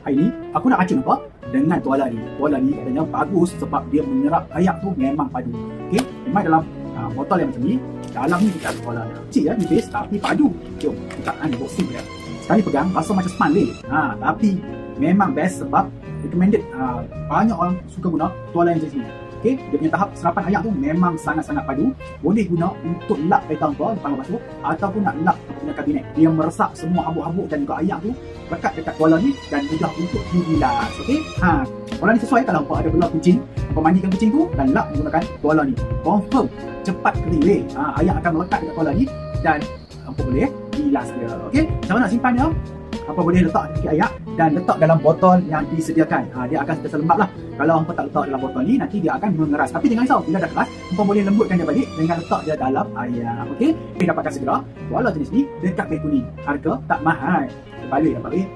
Hari ni aku nak racun apa? Dengan tuala ni. Tuala ni katanya bagus sebab dia menyerap ayak tu memang padu. Okey, memang dalam botol yang macam ni, dalam ni kita ada tuala dia. Kecil ya, nipis tapi padu. Jom kita unboxing dia. Sekali pegang rasa macam sponge. Tapi memang best sebab recommended, banyak orang suka guna tuala yang macam ni. Okey, dia punya tahap serapan ayak tu memang sangat-sangat padu. Boleh guna untuk lap kereta kau depan basuh ataupun nak lap punya kabinet. Dia meresap semua habuk-habuk dan juga ayak tu lekat dekat tuala ni dan mudah untuk dibilas. Okey, tuala ni sesuai kalau apa ada belah kucing, apa mandikan kucing tu dan lap menggunakan tuala ni. Confirm cepat kering. Ayak akan melekat dekat tuala ni dan apa boleh bilas dia. Okey, cara nak simpan dia? Apa boleh letak sikit ayak dan letak dalam botol yang disediakan. Dia akan sentiasa lembab lah. Kalau hampa tak letak dalam botol ni, nanti dia akan mengeras. Tapi jangan risau, bila dah keras, hampa boleh lembutkan dia balik dengan letak dia dalam ayak. Okey, dapatkan segera tuala jenis ni dekat beg kuning. Harga tak mahal. Balik dapat beg.